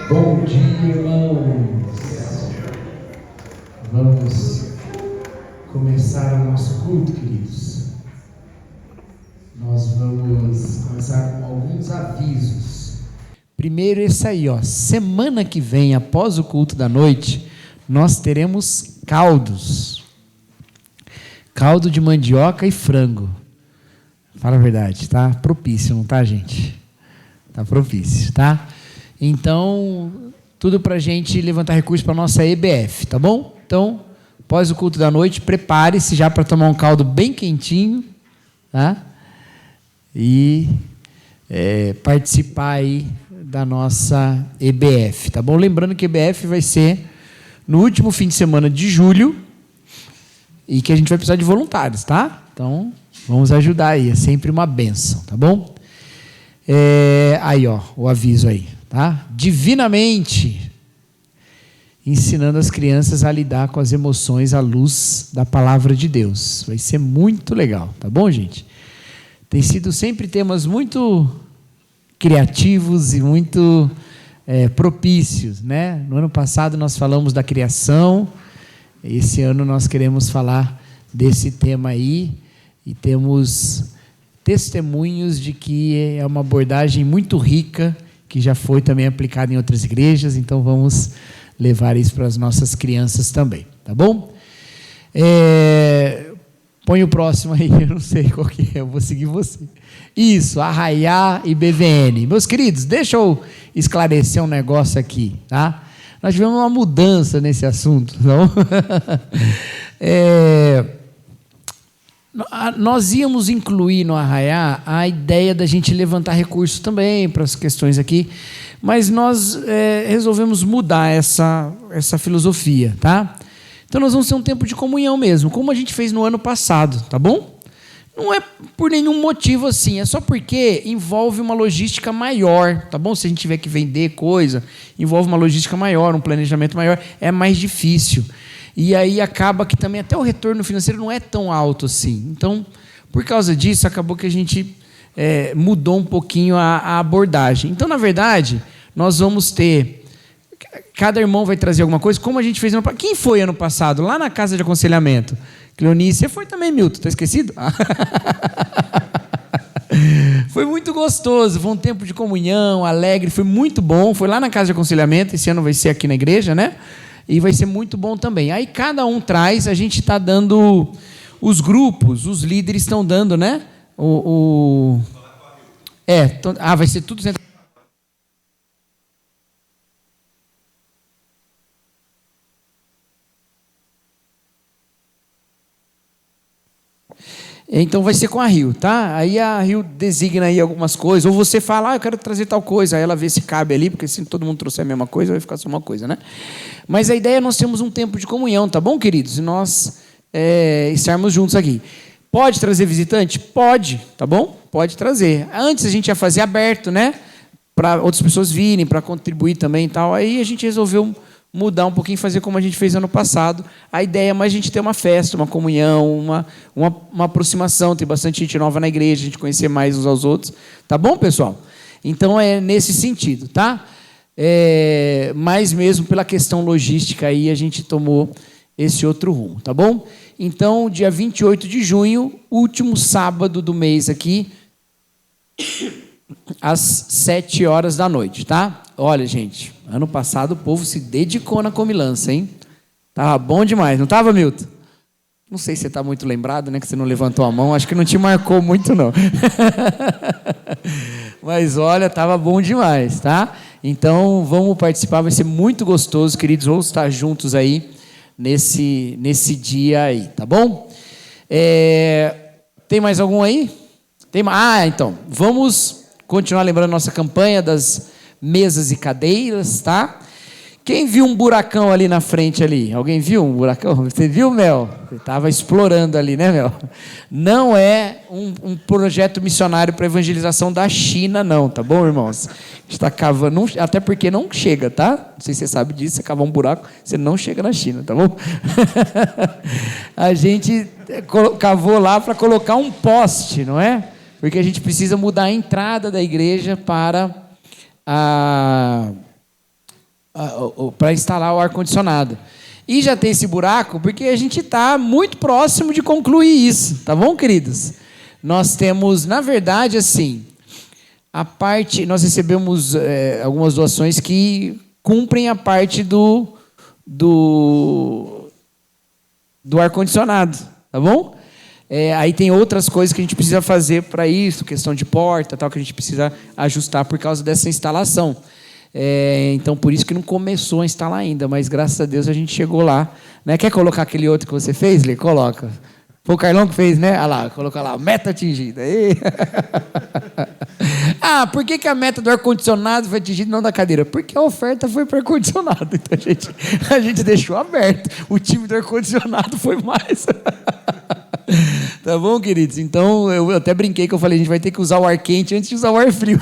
Bom dia, irmãos. Vamos começar o nosso culto, queridos. Nós vamos começar com alguns avisos. Primeiro esse aí, ó. Semana que vem, após o culto da noite, nós teremos caldos. Caldo de mandioca e frango. Fala a verdade, tá propício, não tá, gente? Tá propício, tá? Então, tudo pra gente levantar recursos para nossa EBF, tá bom? Então, após o culto da noite, prepare-se já para tomar um caldo bem quentinho, tá? E participar aí da nossa EBF, tá bom? Lembrando que a EBF vai ser no último fim de semana de julho e que a gente vai precisar de voluntários, tá? Então, vamos ajudar aí, é sempre uma bênção, tá bom? Aí, ó, o aviso aí, tá? Divinamente, ensinando as crianças a lidar com as emoções à luz da palavra de Deus. Vai ser muito legal, tá bom, gente? Tem sido sempre temas muito criativos e muito propícios, né? No ano passado nós falamos da criação, esse ano nós queremos falar desse tema aí, e temos testemunhos de que é uma abordagem muito rica, que já foi também aplicada em outras igrejas, então vamos levar isso para as nossas crianças também, tá bom? Põe o próximo aí, eu não sei qual que é, eu vou seguir você. Isso, Arraiá e BVN. Meus queridos, deixa eu esclarecer um negócio aqui, tá? Nós tivemos uma mudança nesse assunto, não? Nós íamos incluir no Arraiá a ideia da gente levantar recursos também para as questões aqui, mas nós resolvemos mudar essa filosofia, tá? Então nós vamos ter um tempo de comunhão mesmo, como a gente fez no ano passado, tá bom? Não é por nenhum motivo assim, é só porque envolve uma logística maior, tá bom? Se a gente tiver que vender coisa, envolve uma logística maior, um planejamento maior, é mais difícil. E aí acaba que também até o retorno financeiro não é tão alto assim. Então, por causa disso, acabou que a gente mudou um pouquinho a abordagem. Então, na verdade, nós vamos ter... Cada irmão vai trazer alguma coisa, como a gente fez ano passado. Quem foi ano passado, lá na casa de aconselhamento? Cleonice, você foi também, Milton, está esquecido? Foi muito gostoso, foi um tempo de comunhão, alegre, foi muito bom. Foi lá na casa de aconselhamento, esse ano vai ser aqui na igreja, né? E vai ser muito bom também. Aí cada um traz, a gente está dando os grupos, os líderes estão dando, né? Vai ser tudo centrado. Então vai ser com a Rio, tá? Aí a Rio designa aí algumas coisas, ou você fala, eu quero trazer tal coisa, aí ela vê se cabe ali, porque se todo mundo trouxer a mesma coisa, vai ficar só uma coisa, né? Mas a ideia é nós termos um tempo de comunhão, tá bom, queridos? E nós estarmos juntos aqui. Pode trazer visitante? Pode, tá bom? Pode trazer. Antes a gente ia fazer aberto, né? Para outras pessoas virem, para contribuir também e tal. Aí a gente resolveu mudar um pouquinho, fazer como a gente fez ano passado. A ideia é mais a gente ter uma festa, uma comunhão, uma aproximação, ter bastante gente nova na igreja, a gente conhecer mais uns aos outros. Tá bom, pessoal? Então é nesse sentido, tá? Mas mesmo pela questão logística aí, a gente tomou esse outro rumo, tá bom? Então, dia 28 de junho, último sábado do mês aqui, às 7 horas da noite, tá? Olha, gente, ano passado o povo se dedicou na comilança, hein? Tava bom demais, não tava, Milton? Não sei se você está muito lembrado, né? Que você não levantou a mão, acho que não te marcou muito, não. Mas, olha, tava bom demais, tá? Então, vamos participar, vai ser muito gostoso, queridos, vamos estar juntos aí nesse dia aí, tá bom? Tem mais algum aí? Então, vamos continuar lembrando nossa campanha das mesas e cadeiras, tá? Quem viu um buracão ali na frente ali? Alguém viu um buracão? Você viu, Mel? Você estava explorando ali, né, Mel? Não é um projeto missionário para evangelização da China, não, tá bom, irmãos? A gente está cavando, até porque não chega, tá? Não sei se você sabe disso, você cavar um buraco, você não chega na China, tá bom? A gente cavou lá para colocar um poste, não é? Porque a gente precisa mudar a entrada da igreja para para instalar o ar-condicionado. E já tem esse buraco porque a gente está muito próximo de concluir isso, tá bom, queridos? Nós temos, na verdade, assim, nós recebemos algumas doações que cumprem a parte do ar-condicionado, tá bom? Aí tem outras coisas que a gente precisa fazer para isso, questão de porta, tal, que a gente precisa ajustar por causa dessa instalação. Então, por isso que não começou a instalar ainda, mas graças a Deus a gente chegou lá. Né? Quer colocar aquele outro que você fez, Lê? Coloca. Foi o Carlão que fez, né? Olha lá, colocou lá, meta atingida. Por que a meta do ar-condicionado foi atingida e não da cadeira? Porque a oferta foi para o ar-condicionado. Então a gente deixou aberto. O time do ar-condicionado foi mais. Tá bom, queridos? Então, eu até brinquei que eu falei, a gente vai ter que usar o ar quente antes de usar o ar frio.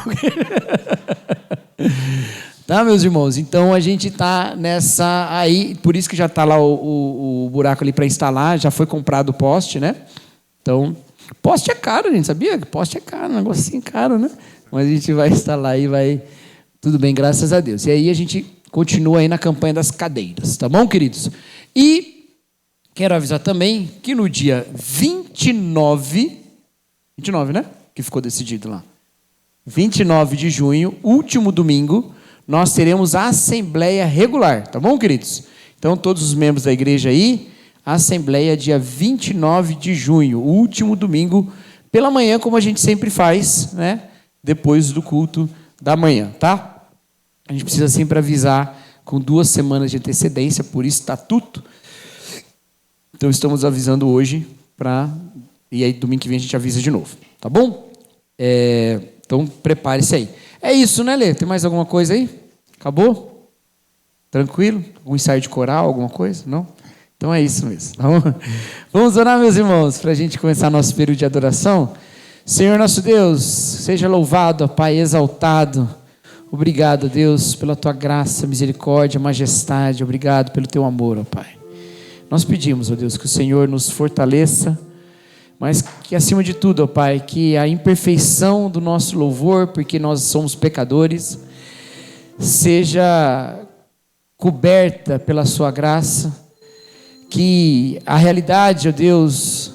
Tá, meus irmãos? Então, a gente está nessa aí, por isso que já está lá o buraco ali para instalar, já foi comprado o poste, né? Então, poste é caro, a gente sabia? Poste é caro, um negocinho caro, né? Mas a gente vai instalar e vai... Tudo bem, graças a Deus. E aí a gente continua aí na campanha das cadeiras, tá bom, queridos? E quero avisar também que no dia 29, né? Que ficou decidido lá. 29 de junho, último domingo, nós teremos a Assembleia Regular, tá bom, queridos? Então, todos os membros da igreja aí, a Assembleia dia 29 de junho, último domingo, pela manhã, como a gente sempre faz, né? Depois do culto da manhã, tá? A gente precisa sempre avisar com 2 semanas de antecedência, por estatuto. Então, estamos avisando hoje e aí, domingo que vem, a gente avisa de novo, tá bom? Então, prepare-se aí. É isso, né, Lê? Tem mais alguma coisa aí? Acabou? Tranquilo? Algum ensaio de coral, alguma coisa? Não? Então é isso mesmo. Tá bom? Vamos orar, meus irmãos, para a gente começar nosso período de adoração. Senhor nosso Deus, seja louvado, ó Pai, exaltado. Obrigado, Deus, pela Tua graça, misericórdia, majestade. Obrigado pelo Teu amor, ó Pai. Nós pedimos, ó Deus, que o Senhor nos fortaleça, mas que, acima de tudo, ó Pai, que a imperfeição do nosso louvor, porque nós somos pecadores, seja coberta pela Sua graça, que a realidade, ó Deus,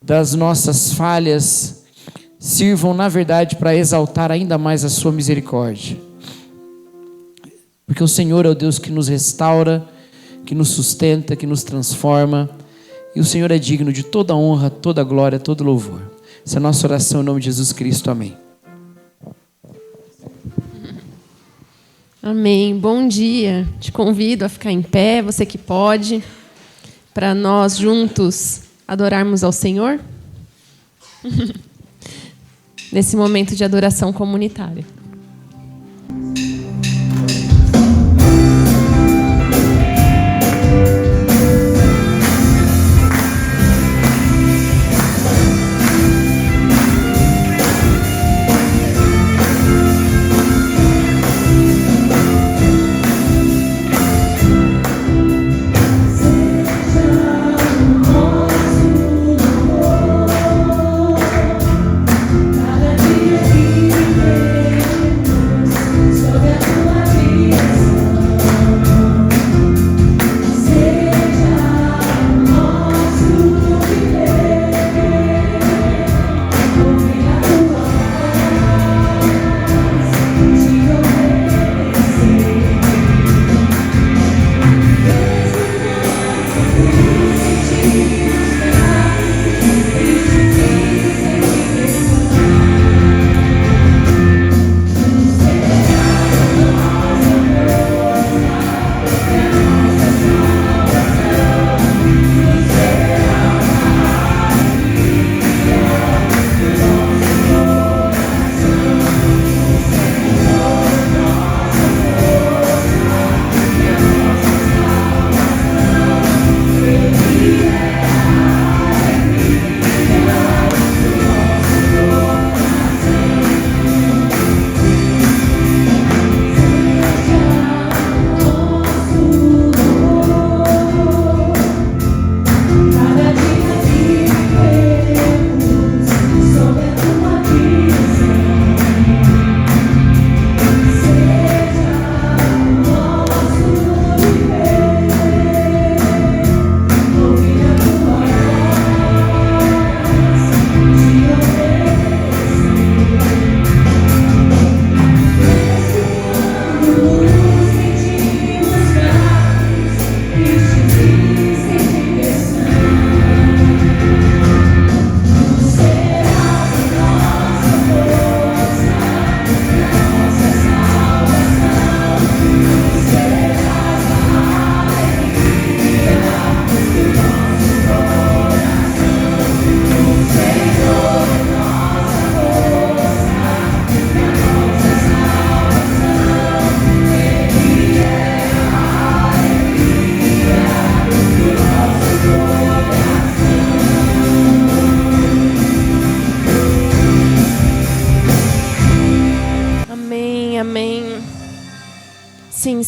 das nossas falhas sirvam, na verdade, para exaltar ainda mais a Sua misericórdia. Porque o Senhor é o Deus que nos restaura, que nos sustenta, que nos transforma. E o Senhor é digno de toda honra, toda glória, todo louvor. Essa é a nossa oração em nome de Jesus Cristo. Amém. Amém. Bom dia. Te convido a ficar em pé, você que pode, para nós juntos adorarmos ao Senhor. Nesse momento de adoração comunitária. Cada dia que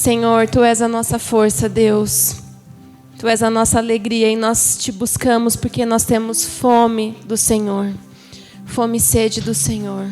Senhor, Tu és a nossa força, Deus. Tu és a nossa alegria e nós Te buscamos porque nós temos fome do Senhor. Fome e sede do Senhor.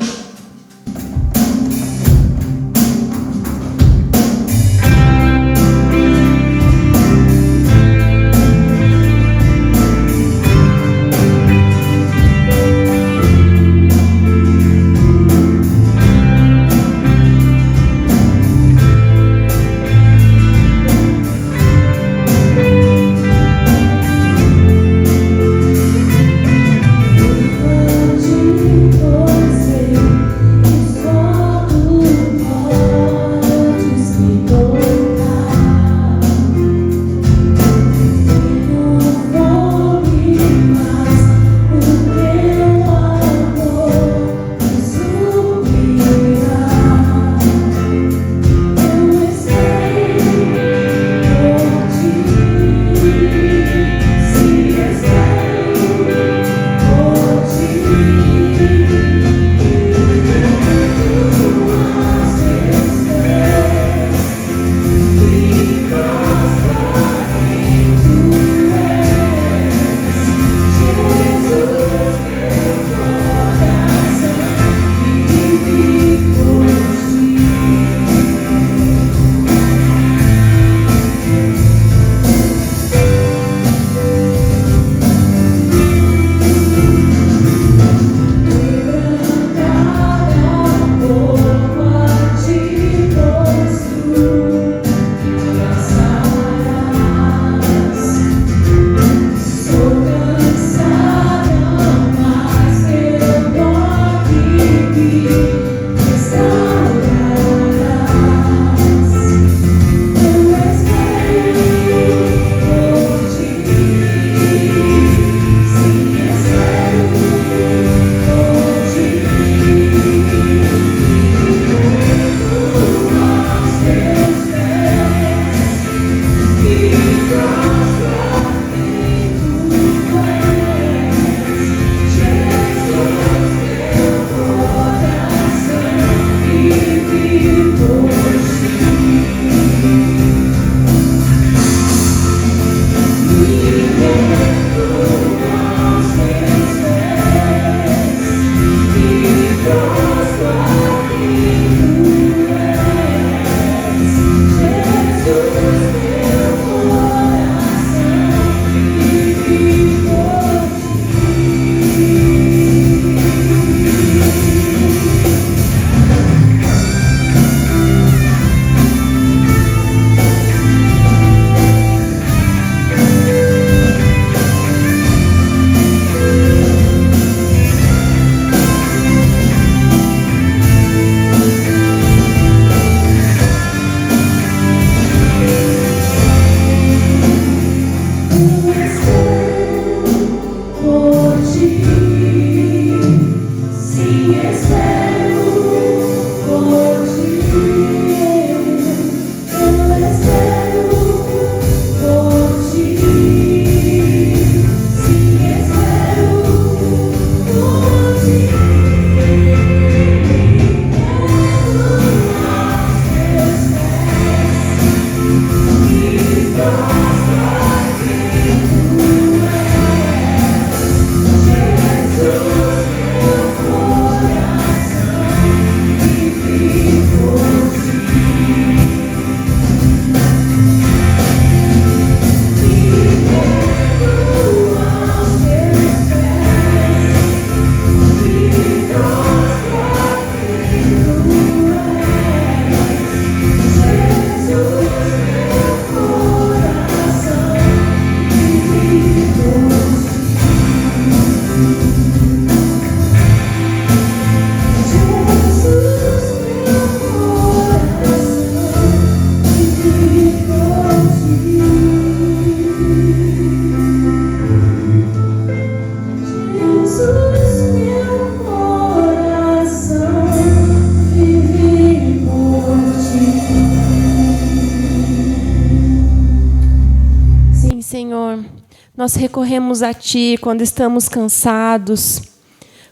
Nós recorremos a Ti quando estamos cansados,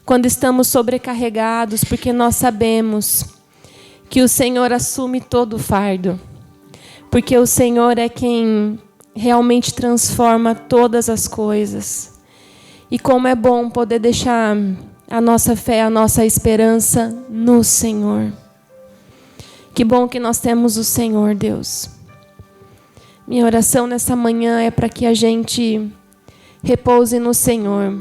quando estamos sobrecarregados, porque nós sabemos que o Senhor assume todo o fardo. porque o Senhor é quem realmente transforma todas as coisas. E como é bom poder deixar a nossa fé, a nossa esperança no Senhor. Que bom que nós temos o Senhor, Deus. Minha oração nessa manhã é para que a gente repouse no Senhor.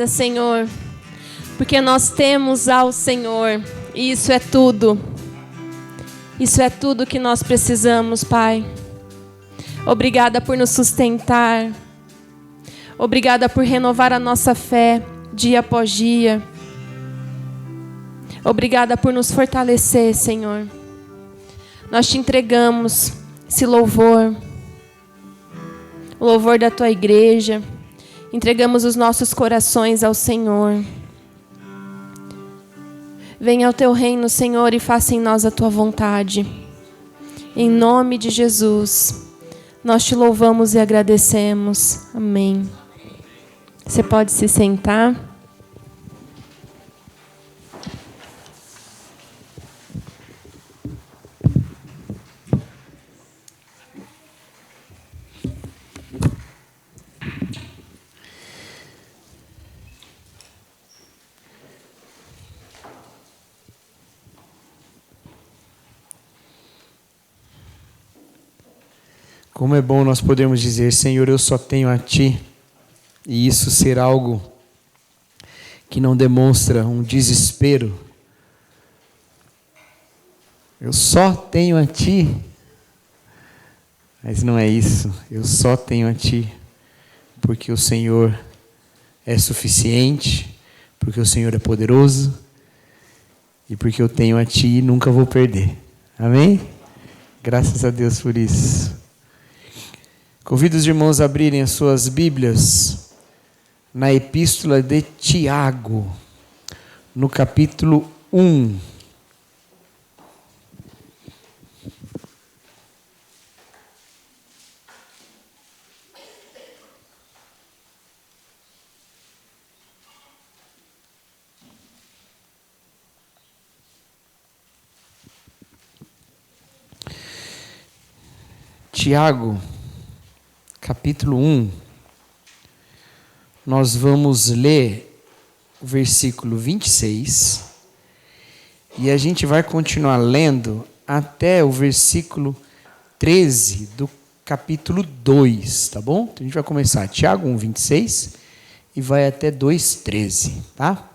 Senhor, porque nós temos ao Senhor, e isso é tudo. Isso é tudo que nós precisamos, Pai. Obrigada por nos sustentar. Obrigada por renovar a nossa fé dia após dia. Obrigada por nos fortalecer, Senhor. Nós te entregamos esse louvor, o louvor da tua igreja. Entregamos os nossos corações ao Senhor. Venha ao teu reino, Senhor, e faça em nós a tua vontade. Em nome de Jesus, nós te louvamos e agradecemos. Amém. Você pode se sentar. Como é bom nós podermos dizer, Senhor, eu só tenho a Ti, e isso ser algo que não demonstra um desespero. Eu só tenho a Ti, mas não é isso, eu só tenho a Ti, porque o Senhor é suficiente, porque o Senhor é poderoso, e porque eu tenho a Ti e nunca vou perder. Amém? Graças a Deus por isso. Convido os irmãos a abrirem as suas Bíblias na Epístola de Tiago, no capítulo 1. Tiago, capítulo 1, nós vamos ler o versículo 26 e a gente vai continuar lendo até o versículo 13 do capítulo 2, tá bom? Então a gente vai começar Tiago 1, 26 e vai até 2, 13, tá?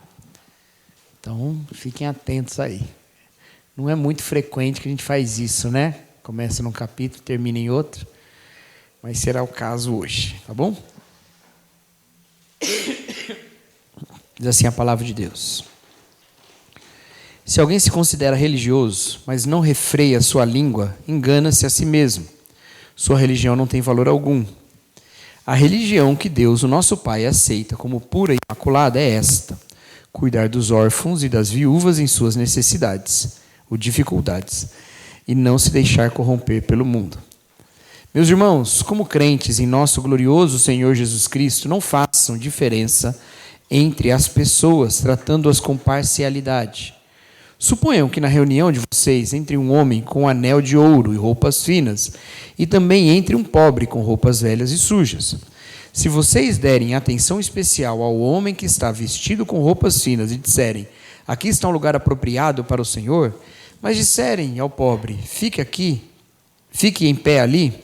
Então fiquem atentos aí. Não é muito frequente que a gente faz isso, né? Começa num capítulo, termina em outro. Mas será o caso hoje, tá bom? Diz assim a palavra de Deus. Se alguém se considera religioso, mas não refreia sua língua, engana-se a si mesmo. Sua religião não tem valor algum. A religião que Deus, o nosso Pai, aceita como pura e imaculada é esta: cuidar dos órfãos e das viúvas em suas necessidades ou dificuldades, e não se deixar corromper pelo mundo. Meus irmãos, como crentes em nosso glorioso Senhor Jesus Cristo, não façam diferença entre as pessoas, tratando-as com parcialidade. Suponham que na reunião de vocês entre um homem com anel de ouro e roupas finas, e também entre um pobre com roupas velhas e sujas. Se vocês derem atenção especial ao homem que está vestido com roupas finas e disserem: aqui está um lugar apropriado para o Senhor, mas disserem ao pobre: fique aqui, fique em pé ali,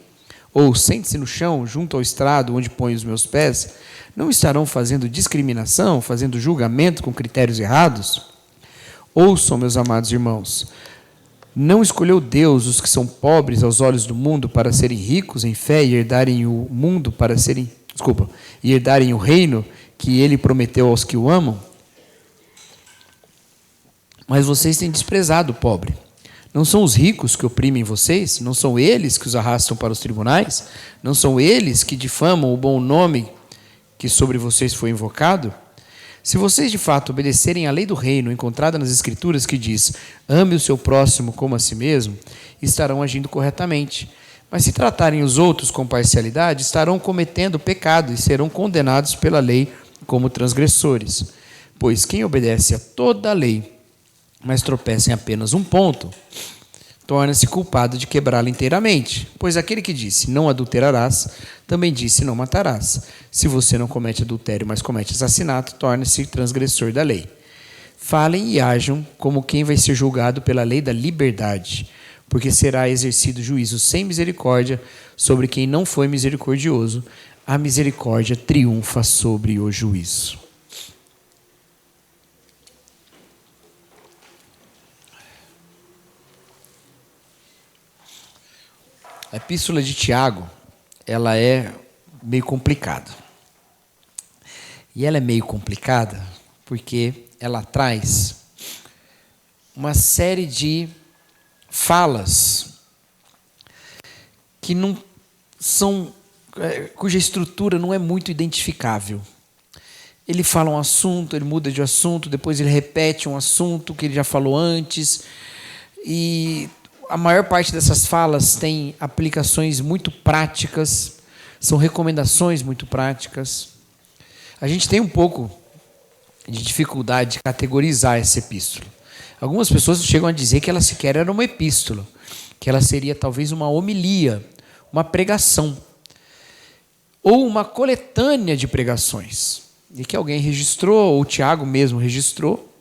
ou sente-se no chão, junto ao estrado onde põe os meus pés, não estarão fazendo discriminação, fazendo julgamento com critérios errados? Ouçam, meus amados irmãos, não escolheu Deus os que são pobres aos olhos do mundo para serem ricos em fé e herdarem o mundo para serem, e herdarem o reino que Ele prometeu aos que o amam? Mas vocês têm desprezado o pobre. Não são os ricos que oprimem vocês? Não são eles que os arrastam para os tribunais? Não são eles que difamam o bom nome que sobre vocês foi invocado? Se vocês de fato obedecerem à lei do reino encontrada nas Escrituras, que diz: ame o seu próximo como a si mesmo, estarão agindo corretamente. Mas se tratarem os outros com parcialidade, estarão cometendo pecado e serão condenados pela lei como transgressores. Pois quem obedece a toda a lei, mas tropeça em apenas um ponto, torna-se culpado de quebrá-la inteiramente. Pois aquele que disse: não adulterarás, também disse: não matarás. Se você não comete adultério, mas comete assassinato, torna-se transgressor da lei. Falem e ajam como quem vai ser julgado pela lei da liberdade, porque será exercido juízo sem misericórdia sobre quem não foi misericordioso. A misericórdia triunfa sobre o juízo. A epístola de Tiago, ela é meio complicada. E ela é meio complicada porque ela traz uma série de falas que não são, cuja estrutura não é muito identificável. Ele fala um assunto, ele muda de assunto, depois ele repete um assunto que ele já falou antes, e a maior parte dessas falas tem aplicações muito práticas, são recomendações muito práticas. A gente tem um pouco de dificuldade de categorizar essa epístola. Algumas pessoas chegam a dizer que ela sequer era uma epístola, que ela seria talvez uma homilia, uma pregação, ou uma coletânea de pregações, e que alguém registrou, ou o Tiago mesmo registrou,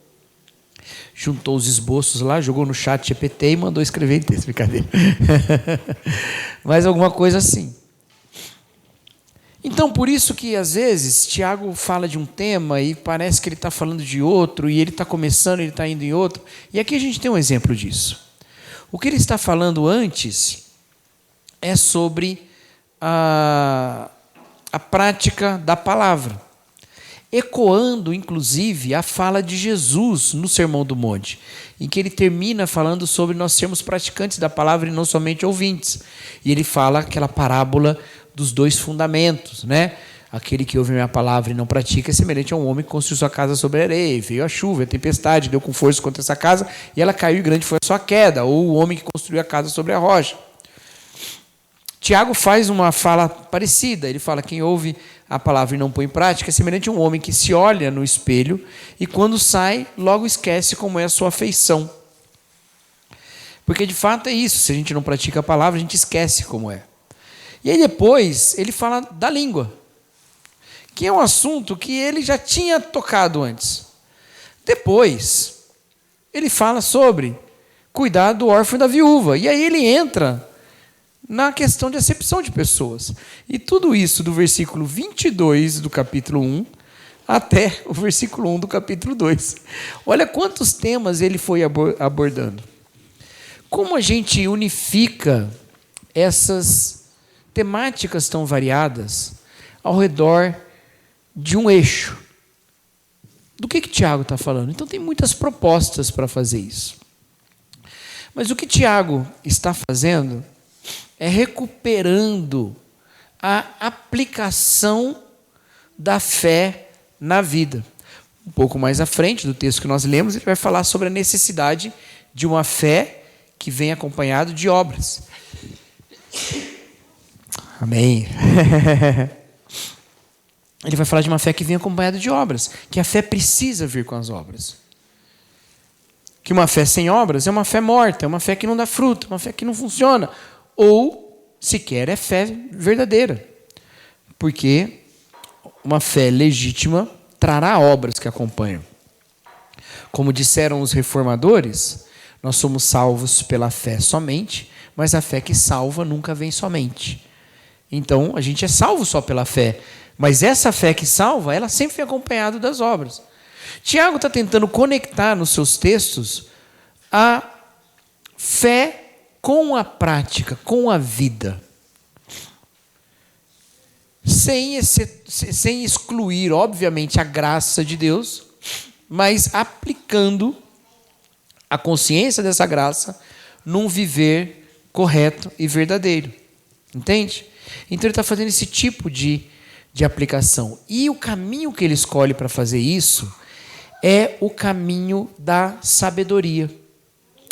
juntou os esboços lá, jogou no chat GPT e mandou escrever em texto, brincadeira. Mas alguma coisa assim. Então, por isso que, às vezes, Tiago fala de um tema e parece que ele está falando de outro, e ele está começando, ele está indo em outro. E aqui a gente tem um exemplo disso. O que ele está falando antes é sobre a prática da palavra, ecoando, inclusive, a fala de Jesus no Sermão do Monte, em que ele termina falando sobre nós sermos praticantes da palavra e não somente ouvintes. E ele fala aquela parábola dos 2 fundamentos, né? Aquele que ouve a minha palavra e não pratica é semelhante a um homem que construiu sua casa sobre a areia, veio a chuva, a tempestade, deu com força contra essa casa, e ela caiu e grande foi a sua queda, ou o homem que construiu a casa sobre a rocha. Tiago faz uma fala parecida, ele fala: quem ouve a palavra e não põe em prática é semelhante a um homem que se olha no espelho e quando sai, logo esquece como é a sua feição. Porque de fato é isso, se a gente não pratica a palavra, a gente esquece como é. E aí depois ele fala da língua, que é um assunto que ele já tinha tocado antes. Depois ele fala sobre cuidar do órfão e da viúva, e aí ele entra na questão de acepção de pessoas. E tudo isso do versículo 22 do capítulo 1 até o versículo 1 do capítulo 2. Olha quantos temas ele foi abordando. Como a gente unifica essas temáticas tão variadas ao redor de um eixo? Do que Tiago está falando? Então tem muitas propostas para fazer isso. Mas o que Tiago está fazendo é recuperando a aplicação da fé na vida. Um pouco mais à frente do texto que nós lemos, ele vai falar sobre a necessidade de uma fé que vem acompanhado de obras. Amém. Ele vai falar de uma fé que vem acompanhada de obras, que a fé precisa vir com as obras. Que uma fé sem obras é uma fé morta, é uma fé que não dá fruto, uma fé que não funciona, ou sequer é fé verdadeira. Porque uma fé legítima trará obras que acompanham. Como disseram os reformadores, nós somos salvos pela fé somente, mas a fé que salva nunca vem somente. Então, a gente é salvo só pela fé, mas essa fé que salva, ela sempre vem acompanhada das obras. Tiago está tentando conectar nos seus textos a fé com a prática, com a vida. Sem excluir, obviamente, a graça de Deus, mas aplicando a consciência dessa graça num viver correto e verdadeiro. Entende? Então ele está fazendo esse tipo de aplicação. E o caminho que ele escolhe para fazer isso é o caminho da sabedoria.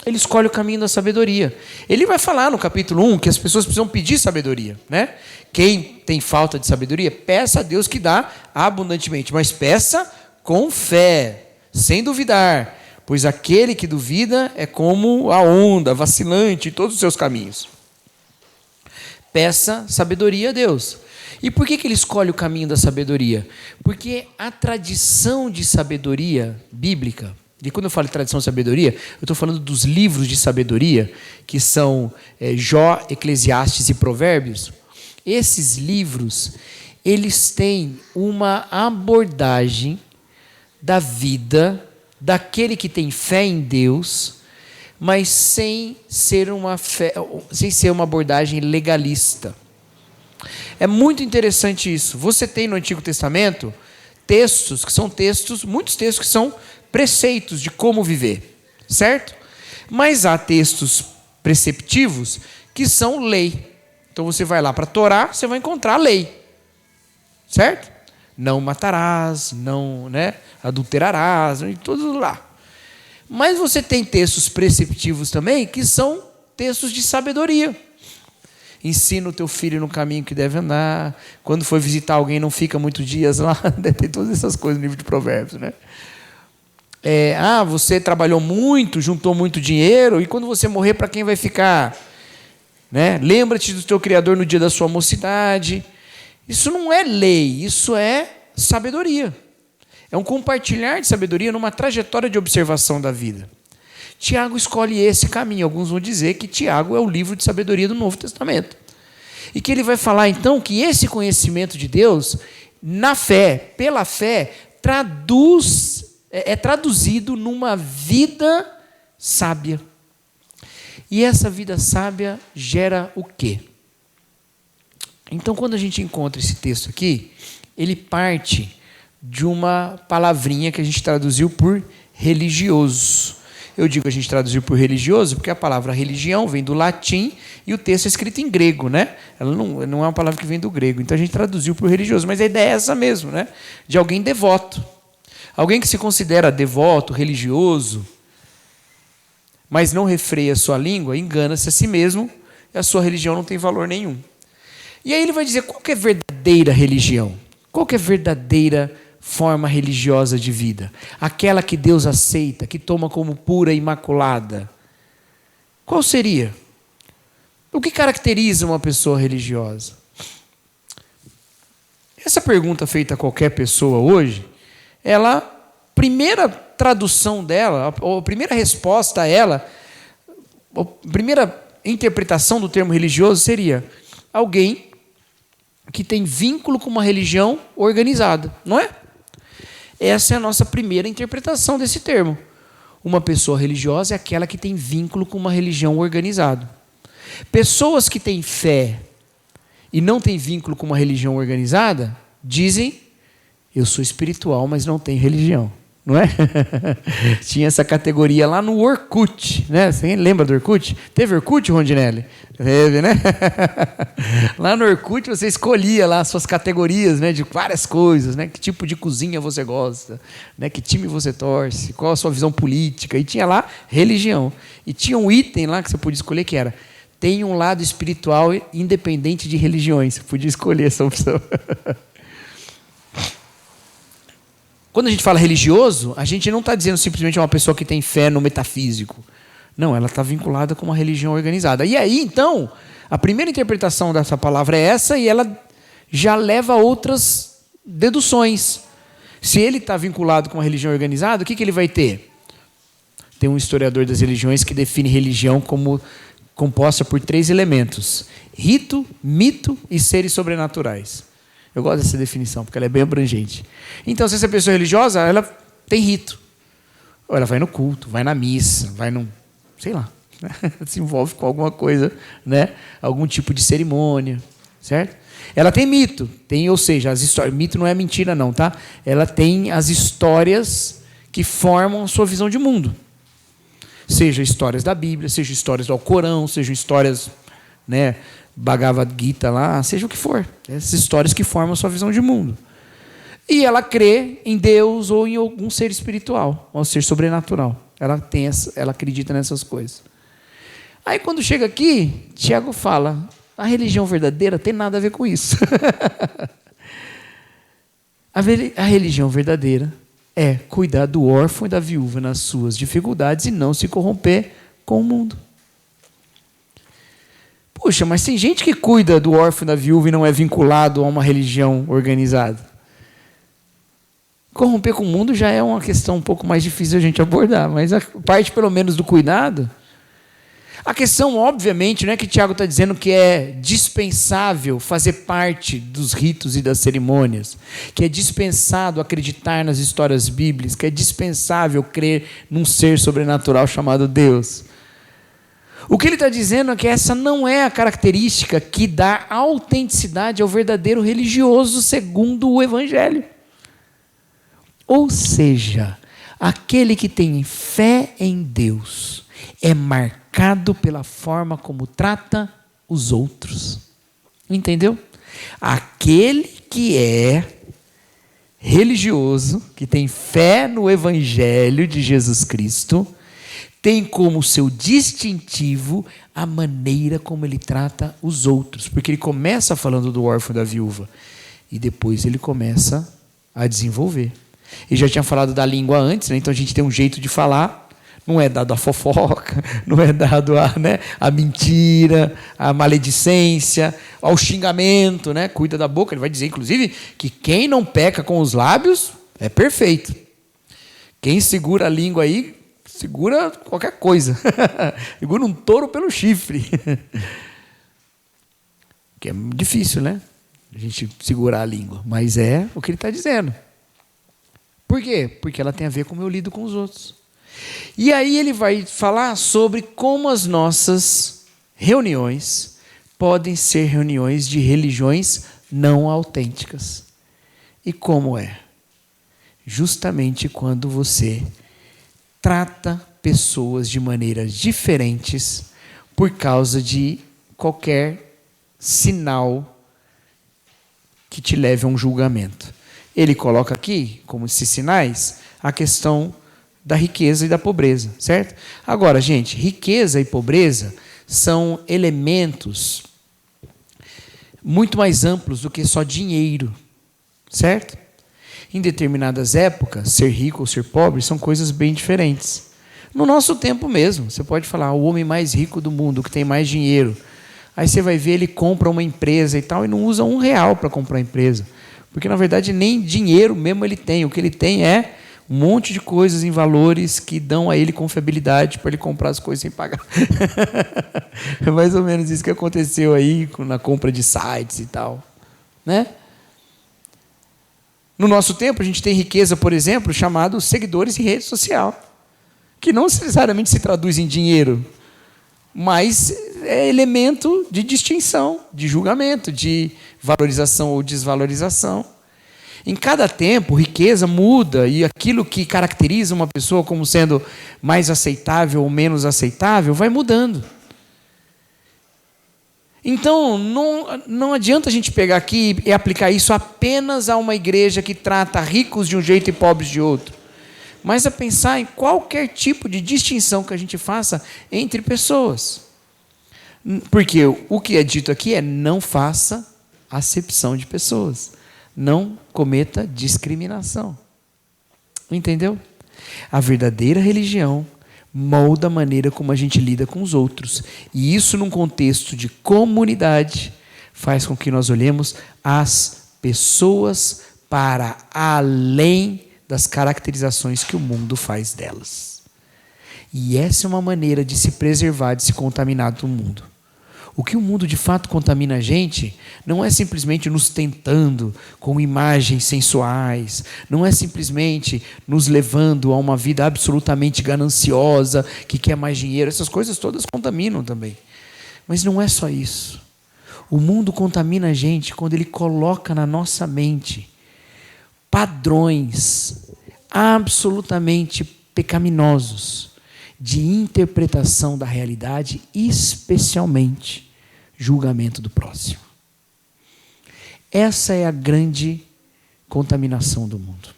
Ele escolhe o caminho da sabedoria. Ele vai falar no capítulo 1 que as pessoas precisam pedir sabedoria, né? Quem tem falta de sabedoria, peça a Deus que dá abundantemente, mas peça com fé, sem duvidar, pois aquele que duvida é como a onda, vacilante em todos os seus caminhos. Peça sabedoria a Deus. E por que ele escolhe o caminho da sabedoria? Porque a tradição de sabedoria bíblica, e quando eu falo de tradição de sabedoria, eu estou falando dos livros de sabedoria, que são Jó, Eclesiastes e Provérbios. Esses livros, eles têm uma abordagem da vida daquele que tem fé em Deus, mas sem ser uma abordagem legalista. É muito interessante isso. Você tem no Antigo Testamento textos que são muitos textos que são preceitos de como viver, certo? Mas há textos preceptivos que são lei. Então você vai lá para a Torá, você vai encontrar a lei, certo? Não matarás, não adulterarás, tudo lá. Mas você tem textos preceptivos também que são textos de sabedoria. Ensina o teu filho no caminho que deve andar. Quando for visitar alguém, não fica muitos dias lá. Tem todas essas coisas no livro de Provérbios, né? Você trabalhou muito, juntou muito dinheiro, e quando você morrer, para quem vai ficar? Né? Lembra-te do teu Criador no dia da sua mocidade. Isso não é lei, isso é sabedoria. É um compartilhar de sabedoria numa trajetória de observação da vida. Tiago escolhe esse caminho. Alguns vão dizer que Tiago é o livro de sabedoria do Novo Testamento. E que ele vai falar, então, que esse conhecimento de Deus, na fé, pela fé, é traduzido numa vida sábia. E essa vida sábia gera o quê? Então, quando a gente encontra esse texto aqui, ele parte de uma palavrinha que a gente traduziu por religioso. Eu digo a gente traduziu por religioso porque a palavra religião vem do latim e o texto é escrito em grego, né? Ela não é uma palavra que vem do grego. Então a gente traduziu por religioso, mas a ideia é essa mesmo, né? De alguém devoto. Alguém que se considera devoto, religioso, mas não refreia a sua língua, engana-se a si mesmo e a sua religião não tem valor nenhum. E aí ele vai dizer qual que é a verdadeira religião? Qual que é a verdadeira forma religiosa de vida? Aquela que Deus aceita, que toma como pura e imaculada. Qual seria? O que caracteriza uma pessoa religiosa? Essa pergunta feita a qualquer pessoa hoje, a primeira tradução dela, ou a primeira resposta a ela, a primeira interpretação do termo religioso seria alguém que tem vínculo com uma religião organizada, não é? Essa é a nossa primeira interpretação desse termo. Uma pessoa religiosa é aquela que tem vínculo com uma religião organizada. Pessoas que têm fé e não têm vínculo com uma religião organizada, dizem, eu sou espiritual, mas não tenho religião. Não é? Tinha essa categoria lá no Orkut, né? Você lembra do Orkut? Teve Orkut, Rondinelli? Teve, né? Lá no Orkut você escolhia lá suas categorias, né, de várias coisas, né? Que tipo de cozinha você gosta, né? Que time você torce, qual a sua visão política, e tinha lá religião. E tinha um item lá que você podia escolher que era tem um lado espiritual independente de religiões. Você podia escolher essa opção. Quando a gente fala religioso, a gente não está dizendo simplesmente uma pessoa que tem fé no metafísico. Não, ela está vinculada com uma religião organizada. E aí, então, a primeira interpretação dessa palavra é essa e ela já leva a outras deduções. Se ele está vinculado com uma religião organizada, o que ele vai ter? Tem um historiador das religiões que define religião como composta por 3 elementos: rito, mito e seres sobrenaturais. Eu gosto dessa definição, porque ela é bem abrangente. Então, se essa pessoa é religiosa, ela tem rito. Ou ela vai no culto, vai na missa, vai num... sei lá. Né? Se envolve com alguma coisa, né? Algum tipo de cerimônia, certo? Ela tem mito, ou seja, as histórias... Mito não é mentira não, tá? Ela tem as histórias que formam a sua visão de mundo. Seja histórias da Bíblia, seja histórias do Alcorão, sejam histórias... né? Bhagavad Gita lá, seja o que for. Essas histórias que formam a sua visão de mundo. E ela crê em Deus ou em algum ser espiritual, ou ser sobrenatural. Ela acredita nessas coisas. Aí quando chega aqui, Tiago fala, a religião verdadeira tem nada a ver com isso. A religião verdadeira é cuidar do órfão e da viúva nas suas dificuldades e não se corromper com o mundo. Puxa, mas tem gente que cuida do órfão e da viúva e não é vinculado a uma religião organizada. Corromper com o mundo já é uma questão um pouco mais difícil a gente abordar, mas a parte pelo menos do cuidado. A questão, obviamente, não é que Tiago está dizendo que é dispensável fazer parte dos ritos e das cerimônias, que é dispensado acreditar nas histórias bíblicas, que é dispensável crer num ser sobrenatural chamado Deus. O que ele está dizendo é que essa não é a característica que dá autenticidade ao verdadeiro religioso segundo o Evangelho. Ou seja, aquele que tem fé em Deus é marcado pela forma como trata os outros. Entendeu? Aquele que é religioso, que tem fé no Evangelho de Jesus Cristo, tem como seu distintivo a maneira como ele trata os outros. Porque ele começa falando do órfão e da viúva e depois ele começa a desenvolver. Ele já tinha falado da língua antes, né? Então a gente tem um jeito de falar, não é dado a fofoca, não é dado a mentira, a maledicência, ao xingamento, né? Cuida da boca. Ele vai dizer, inclusive, que quem não peca com os lábios é perfeito. Quem segura a língua aí, segura qualquer coisa. Segura um touro pelo chifre. Que é difícil, né? A gente segurar a língua. Mas é o que ele está dizendo. Por quê? Porque ela tem a ver com o meu lido com os outros. E aí ele vai falar sobre como as nossas reuniões podem ser reuniões de religiões não autênticas. E como é? Justamente quando você trata pessoas de maneiras diferentes por causa de qualquer sinal que te leve a um julgamento. Ele coloca aqui, como esses sinais, a questão da riqueza e da pobreza, certo? Agora, gente, riqueza e pobreza são elementos muito mais amplos do que só dinheiro, certo? Em determinadas épocas, ser rico ou ser pobre são coisas bem diferentes. No nosso tempo mesmo, você pode falar, o homem mais rico do mundo, que tem mais dinheiro. Aí você vai ver, ele compra uma empresa e tal, e não usa R$1 para comprar a empresa. Porque, na verdade, nem dinheiro mesmo ele tem. O que ele tem é um monte de coisas em valores que dão a ele confiabilidade para ele comprar as coisas sem pagar. É mais ou menos isso que aconteceu aí na compra de sites e tal, né? No nosso tempo, a gente tem riqueza, por exemplo, chamado seguidores em rede social, que não necessariamente se traduz em dinheiro, mas é elemento de distinção, de julgamento, de valorização ou desvalorização. Em cada tempo, riqueza muda e aquilo que caracteriza uma pessoa como sendo mais aceitável ou menos aceitável vai mudando. Então, não adianta a gente pegar aqui e aplicar isso apenas a uma igreja que trata ricos de um jeito e pobres de outro, mas a pensar em qualquer tipo de distinção que a gente faça entre pessoas. Porque o que é dito aqui é não faça acepção de pessoas, não cometa discriminação. Entendeu? A verdadeira religião molda a maneira como a gente lida com os outros. E isso, num contexto de comunidade, faz com que nós olhemos as pessoas para além das caracterizações que o mundo faz delas. E essa é uma maneira de se preservar, de se contaminar do mundo. O que o mundo de fato contamina a gente não é simplesmente nos tentando com imagens sensuais, não é simplesmente nos levando a uma vida absolutamente gananciosa, que quer mais dinheiro. Essas coisas todas contaminam também. Mas não é só isso. O mundo contamina a gente quando ele coloca na nossa mente padrões absolutamente pecaminosos de interpretação da realidade, especialmente julgamento do próximo. Essa é a grande contaminação do mundo.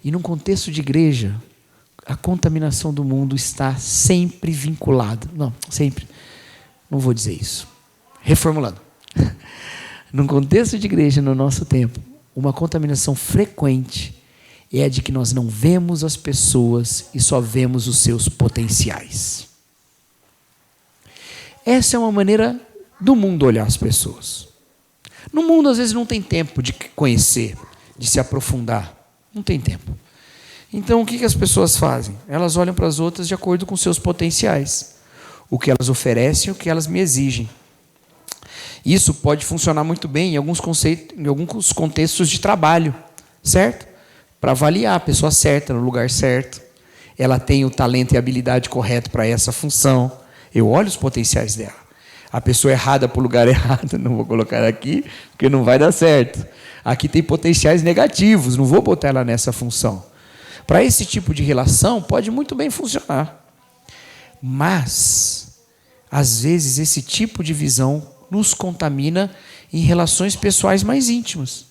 E num contexto de igreja, a contaminação do mundo está sempre vinculada. Não vou dizer isso. Reformulando. Num contexto de igreja, no nosso tempo, uma contaminação frequente é a de que nós não vemos as pessoas e só vemos os seus potenciais. Essa é uma maneira do mundo olhar as pessoas. No mundo, às vezes, não tem tempo de conhecer, de se aprofundar. Não tem tempo. Então, o que as pessoas fazem? Elas olham para as outras de acordo com seus potenciais. O que elas oferecem, o que elas me exigem. Isso pode funcionar muito bem em alguns contextos de trabalho, certo? Para avaliar a pessoa certa, no lugar certo. Ela tem o talento e a habilidade correto para essa função. Eu olho os potenciais dela. A pessoa errada para o lugar errado, não vou colocar aqui, porque não vai dar certo. Aqui tem potenciais negativos, não vou botar ela nessa função. Para esse tipo de relação, pode muito bem funcionar. Mas, às vezes, esse tipo de visão nos contamina em relações pessoais mais íntimas.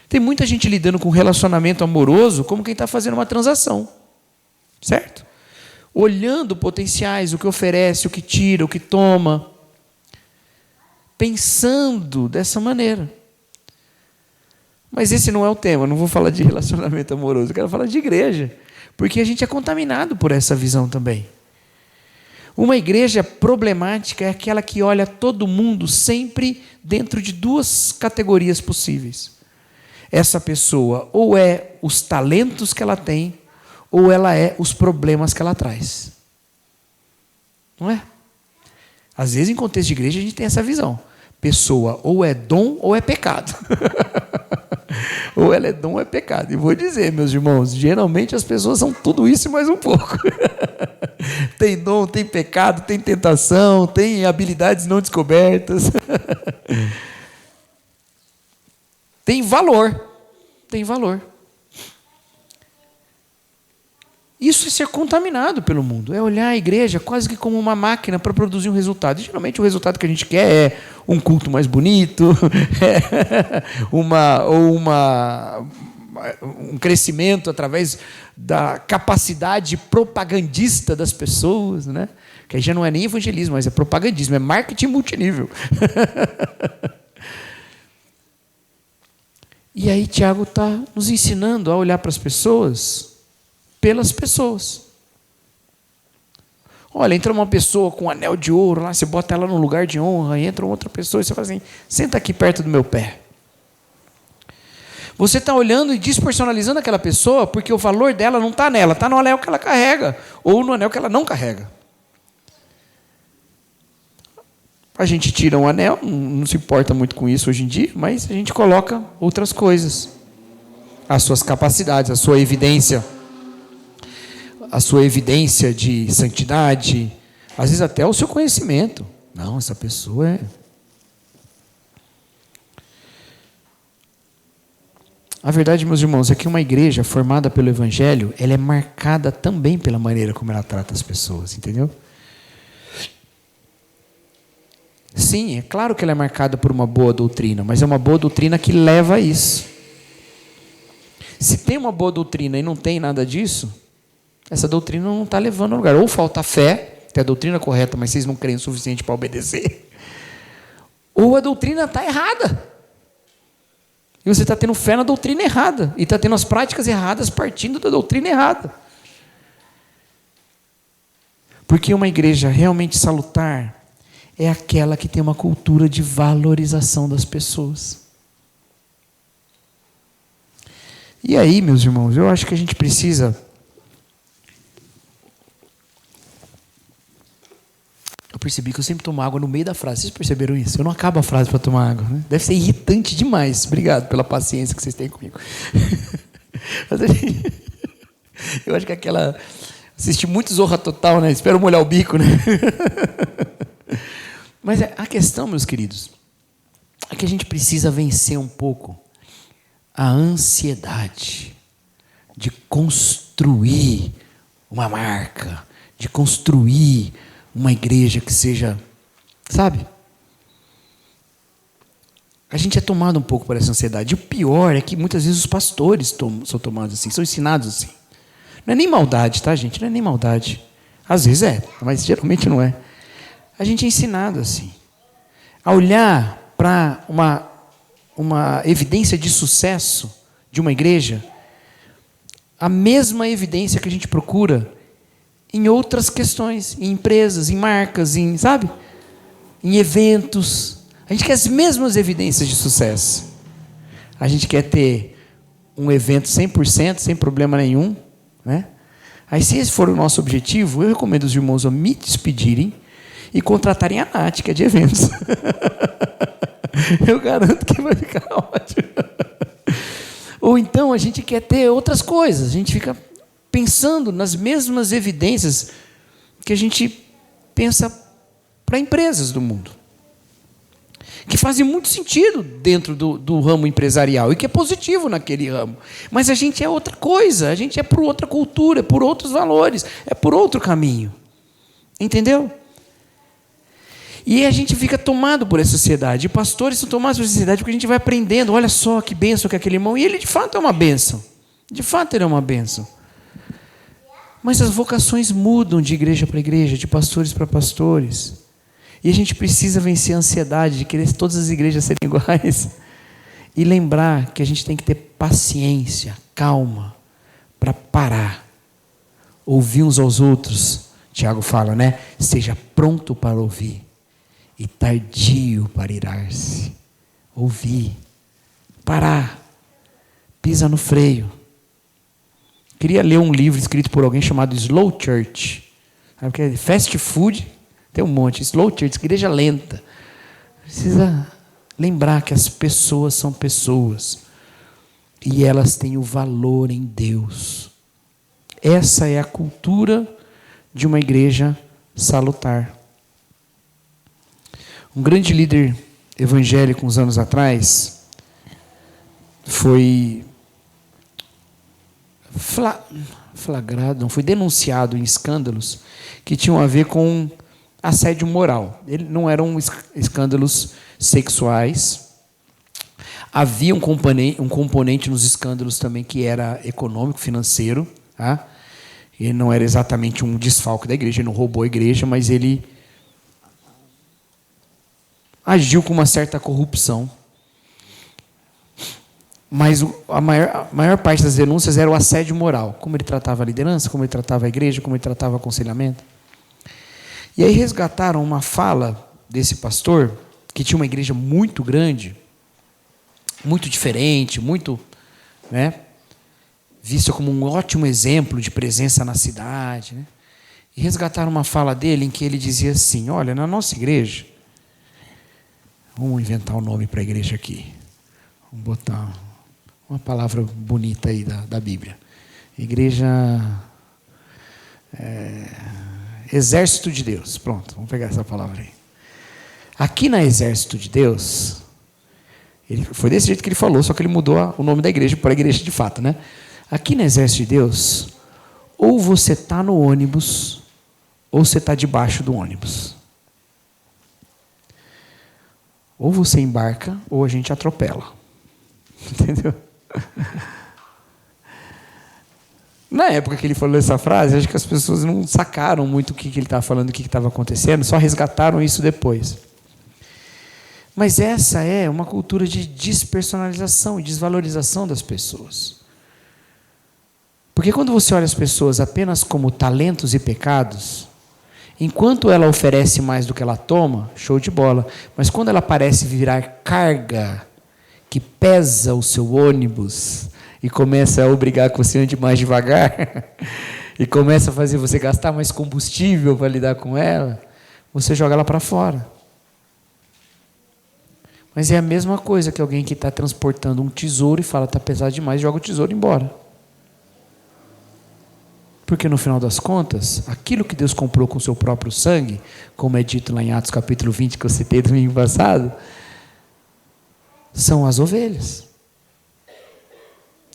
Tem muita gente lidando com relacionamento amoroso como quem está fazendo uma transação. Certo? Olhando potenciais, o que oferece, o que tira, o que toma. Pensando dessa maneira. Mas esse não é o tema, eu não vou falar de relacionamento amoroso, eu quero falar de igreja. Porque a gente é contaminado por essa visão também. Uma igreja problemática é aquela que olha todo mundo sempre dentro de duas categorias possíveis. Essa pessoa ou é os talentos que ela tem, ou ela é os problemas que ela traz. Não é? Às vezes, em contexto de igreja, a gente tem essa visão. Pessoa ou é dom ou é pecado. Ou ela é dom ou é pecado. E vou dizer, meus irmãos, geralmente as pessoas são tudo isso e mais um pouco. Tem dom, tem pecado, tem tentação, tem habilidades não descobertas. Tem valor. Tem valor. Isso é ser contaminado pelo mundo. É olhar a igreja quase que como uma máquina para produzir um resultado. E, geralmente o resultado que a gente quer é um culto mais bonito, um crescimento através da capacidade propagandista das pessoas, né? Que aí já não é nem evangelismo, mas é propagandismo, é marketing multinível. E aí Tiago está nos ensinando a olhar para as pessoas pelas pessoas. Olha, entra uma pessoa com um anel de ouro lá, você bota ela num lugar de honra, entra outra pessoa e você fala assim, senta aqui perto do meu pé. Você está olhando e despersonalizando aquela pessoa porque o valor dela não está nela, está no anel que ela carrega, ou no anel que ela não carrega. A gente tira um anel, não se importa muito com isso hoje em dia, mas a gente coloca outras coisas. As suas capacidades, a sua evidência de santidade, às vezes até o seu conhecimento. Não, essa pessoa é... A verdade, meus irmãos, é que uma igreja formada pelo Evangelho, ela é marcada também pela maneira como ela trata as pessoas, entendeu? Sim, é claro que ela é marcada por uma boa doutrina, mas é uma boa doutrina que leva a isso. Se tem uma boa doutrina e não tem nada disso, essa doutrina não está levando a lugar. Ou falta fé, que é a doutrina correta, mas vocês não creem o suficiente para obedecer. Ou a doutrina está errada. E você está tendo fé na doutrina errada. E está tendo as práticas erradas partindo da doutrina errada. Porque uma igreja realmente salutar é aquela que tem uma cultura de valorização das pessoas. E aí, meus irmãos, eu acho que a gente precisa... Eu percebi que eu sempre tomo água no meio da frase. Vocês perceberam isso? Eu não acabo a frase para tomar água, né? Deve ser irritante demais. Obrigado pela paciência que vocês têm comigo. Mas eu acho que aquela... Assisti muito Zorra Total, né? Espero molhar o bico, né? Mas a questão, meus queridos, é que a gente precisa vencer um pouco a ansiedade de construir uma marca, de construir uma igreja que seja, sabe? A gente é tomado um pouco por essa ansiedade. E o pior é que muitas vezes os pastores são tomados assim, são ensinados assim. Não é nem maldade, tá, gente? Não é nem maldade. Às vezes é, mas geralmente não é. A gente é ensinado assim, a olhar para uma evidência de sucesso de uma igreja, a mesma evidência que a gente procura em outras questões, em empresas, em marcas, sabe? Em eventos. A gente quer as mesmas evidências de sucesso. A gente quer ter um evento 100%, sem problema nenhum, né? Aí, se esse for o nosso objetivo, eu recomendo os irmãos a me despedirem e contratarem a Nath, que é de eventos. Eu garanto que vai ficar ótimo. Ou então a gente quer ter outras coisas. A gente fica pensando nas mesmas evidências que a gente pensa para empresas do mundo, que fazem muito sentido dentro do ramo empresarial e que é positivo naquele ramo. Mas a gente é outra coisa, a gente é por outra cultura, é por outros valores, é por outro caminho. Entendeu? E a gente fica tomado por essa sociedade. E pastores são tomados por essa sociedade porque a gente vai aprendendo. Olha só que bênção que aquele irmão. E ele de fato é uma bênção. De fato ele é uma bênção. Mas as vocações mudam de igreja para igreja, de pastores para pastores. E a gente precisa vencer a ansiedade de querer todas as igrejas serem iguais. E lembrar que a gente tem que ter paciência, calma, para parar. Ouvir uns aos outros. Tiago fala, né? Seja pronto para ouvir e tardio para irar-se. Ouvir, parar, pisa no freio. Queria ler um livro escrito por alguém chamado Slow Church. Sabe o que é? Fast food, tem um monte. Slow Church, igreja lenta. Precisa lembrar que as pessoas são pessoas e elas têm o valor em Deus. Essa é a cultura de uma igreja salutar. Um grande líder evangélico uns anos atrás foi flagrado, não, foi denunciado em escândalos que tinham a ver com assédio moral. Ele não eram escândalos sexuais. Havia um componente nos escândalos também que era econômico, financeiro, tá? Ele não era exatamente um desfalque da igreja, ele não roubou a igreja, mas ele agiu com uma certa corrupção. Mas a maior parte das denúncias era o assédio moral. Como ele tratava a liderança, como ele tratava a igreja, como ele tratava o aconselhamento. E aí resgataram uma fala desse pastor, que tinha uma igreja muito grande, muito diferente, muito, né, vista como um ótimo exemplo de presença na cidade, né? E resgataram uma fala dele em que ele dizia assim, olha, na nossa igreja, vamos inventar um nome para a igreja aqui, vamos botar uma palavra bonita aí da Bíblia, igreja Exército de Deus, pronto, vamos pegar essa palavra aí. Aqui na Exército de Deus, foi desse jeito que ele falou, só que ele mudou o nome da igreja para a igreja de fato, né? Aqui no Exército de Deus, ou você está no ônibus, ou você está debaixo do ônibus. Ou você embarca, ou a gente atropela. Entendeu? Na época que ele falou essa frase, acho que as pessoas não sacaram muito o que ele estava falando, o que estava acontecendo, só resgataram isso depois. Mas essa é uma cultura de despersonalização e desvalorização das pessoas. Porque quando você olha as pessoas apenas como talentos e pecados, enquanto ela oferece mais do que ela toma, show de bola. Mas quando ela parece virar carga, que pesa o seu ônibus, e começa a obrigar que você ande mais devagar, e começa a fazer você gastar mais combustível para lidar com ela, você joga ela para fora. Mas é a mesma coisa que alguém que está transportando um tesouro e fala, está pesado demais, joga o tesouro embora. Porque no final das contas, aquilo que Deus comprou com o seu próprio sangue, como é dito lá em Atos capítulo 20, que eu citei domingo passado, são as ovelhas.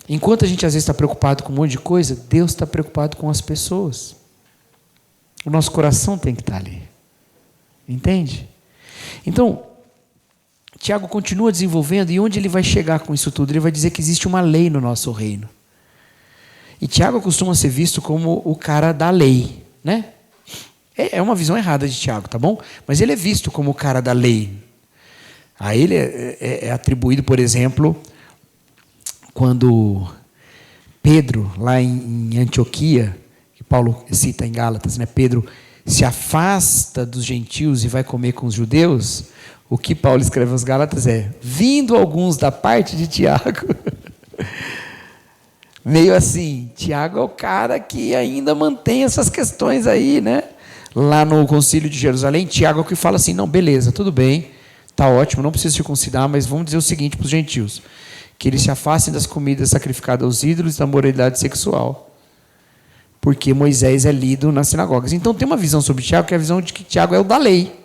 Enquanto a gente às vezes está preocupado com um monte de coisa, Deus está preocupado com as pessoas. O nosso coração tem que estar ali. Entende? Então, Tiago continua desenvolvendo, e onde ele vai chegar com isso tudo? Ele vai dizer que existe uma lei no nosso reino. E Tiago costuma ser visto como o cara da lei, né? É uma visão errada de Tiago, tá bom? Mas ele é visto como o cara da lei. A ele é atribuído, por exemplo, quando Pedro, lá em Antioquia, que Paulo cita em Gálatas, né? Pedro se afasta dos gentios e vai comer com os judeus. O que Paulo escreve aos Gálatas é: vindo alguns da parte de Tiago. Meio assim, Tiago é o cara que ainda mantém essas questões aí, né? Lá no concílio de Jerusalém, Tiago é o que fala assim, não, beleza, tudo bem, tá ótimo, não precisa circuncidar, mas vamos dizer o seguinte para os gentios, que eles se afastem das comidas sacrificadas aos ídolos e da moralidade sexual. porque Moisés é lido nas sinagogas. Então tem uma visão sobre Tiago, que é a visão de que Tiago é o da lei.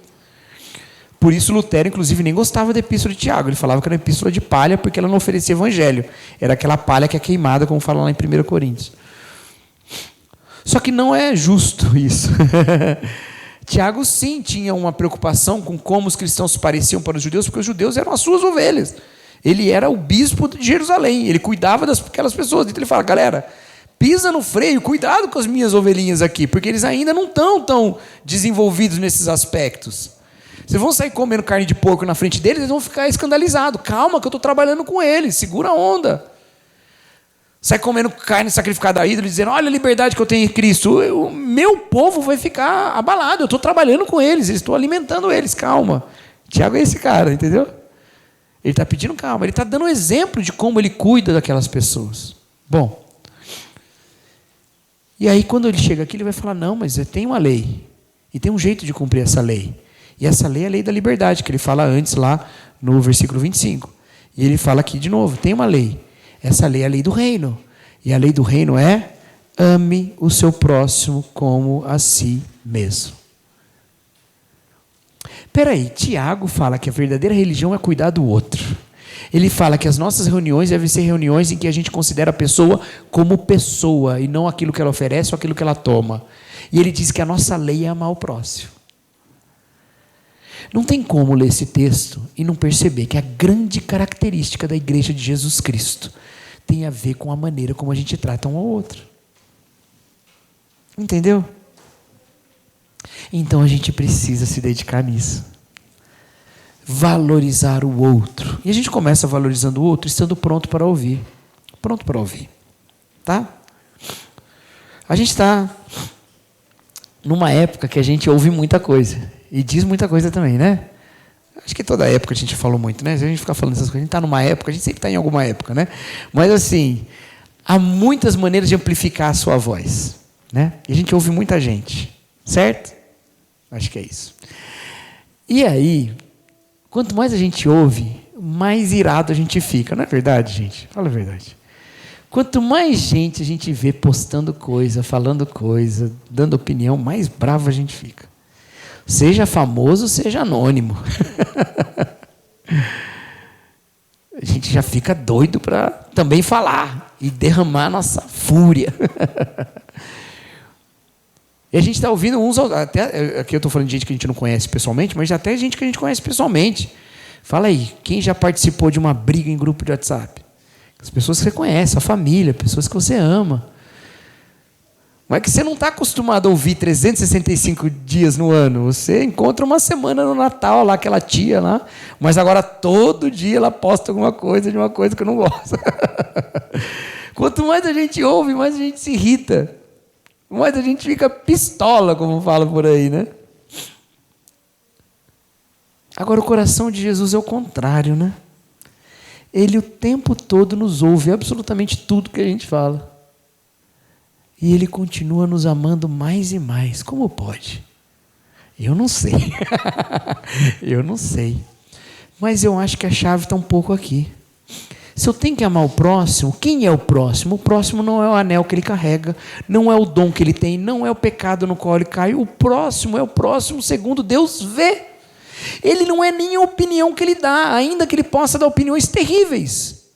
Por isso Lutero, inclusive, nem gostava da epístola de Tiago. Ele falava que era uma epístola de palha, porque ela não oferecia evangelho. Era aquela palha que é queimada, como fala lá em 1 Coríntios. Só que não é justo isso. Tiago, sim, tinha uma preocupação com como os cristãos se pareciam para os judeus, porque os judeus eram as suas ovelhas. Ele era o bispo de Jerusalém, ele cuidava daquelas pessoas. Então ele fala, galera, pisa no freio, cuidado com as minhas ovelhinhas aqui, porque eles ainda não estão tão desenvolvidos nesses aspectos. Vocês vão sair comendo carne de porco na frente deles, eles vão ficar escandalizados. Calma que eu estou trabalhando com eles, segura a onda. Sai comendo carne sacrificada a ídolo, dizendo, olha a liberdade que eu tenho em Cristo. O meu povo vai ficar abalado, eu estou trabalhando com eles, estou alimentando eles, calma. Tiago é esse cara, entendeu? Ele está pedindo calma, ele está dando um exemplo de como ele cuida daquelas pessoas. Bom, e aí quando ele chega aqui, ele vai falar, não, mas tem uma lei, e tem um jeito de cumprir essa lei. E essa lei é a lei da liberdade, que ele fala antes lá no versículo 25. E ele fala aqui de novo, tem uma lei. Essa lei é a lei do reino. E a lei do reino é, ame o seu próximo como a si mesmo. Espera aí, Tiago fala que a verdadeira religião é cuidar do outro. Ele fala que as nossas reuniões devem ser reuniões em que a gente considera a pessoa como pessoa, e não aquilo que ela oferece ou aquilo que ela toma. E ele diz que a nossa lei é amar o próximo. Não tem como ler esse texto e não perceber que a grande característica da igreja de Jesus Cristo tem a ver com a maneira como a gente trata um ao outro. Entendeu? Então a gente precisa se dedicar nisso. Valorizar o outro. E a gente começa valorizando o outro estando pronto para ouvir. Pronto para ouvir. Tá? A gente está numa época que a gente ouve muita coisa. E diz muita coisa também, né? Acho que toda época a gente falou muito, né? Se a gente ficar falando essas coisas, a gente está numa época, a gente sempre está em alguma época, né? Mas assim, há muitas maneiras de amplificar a sua voz, né? E a gente ouve muita gente, certo? Acho que é isso. E aí, quanto mais a gente ouve, mais irado a gente fica, não é verdade, gente? Fala a verdade. Quanto mais gente a gente vê postando coisa, falando coisa, dando opinião, mais bravo a gente fica. Seja famoso, seja anônimo. A gente já fica doido para também falar e derramar nossa fúria. E a gente está ouvindo uns... Até, aqui eu estou falando de gente que a gente não conhece pessoalmente, mas até gente que a gente conhece pessoalmente. Fala aí, quem já participou de uma briga em grupo de WhatsApp? As pessoas que você conhece, a família, pessoas que você ama. Não é que você não está acostumado a ouvir 365 dias no ano. Você encontra uma semana no Natal, lá, aquela tia lá, mas agora todo dia ela posta alguma coisa de uma coisa que eu não gosto. Quanto mais a gente ouve, mais a gente se irrita. Mais a gente fica pistola, como fala por aí, né? Agora, o coração de Jesus é o contrário, né? Ele o tempo todo nos ouve absolutamente tudo que a gente fala. E Ele continua nos amando mais e mais. Como pode? Eu não sei. Eu não sei. Mas eu acho que a chave está um pouco aqui. Se eu tenho que amar o próximo, quem é o próximo? O próximo não é o anel que ele carrega, não é o dom que ele tem, não é o pecado no qual ele cai. O próximo é o próximo segundo Deus vê. Ele não é nem a opinião que ele dá, ainda que ele possa dar opiniões terríveis.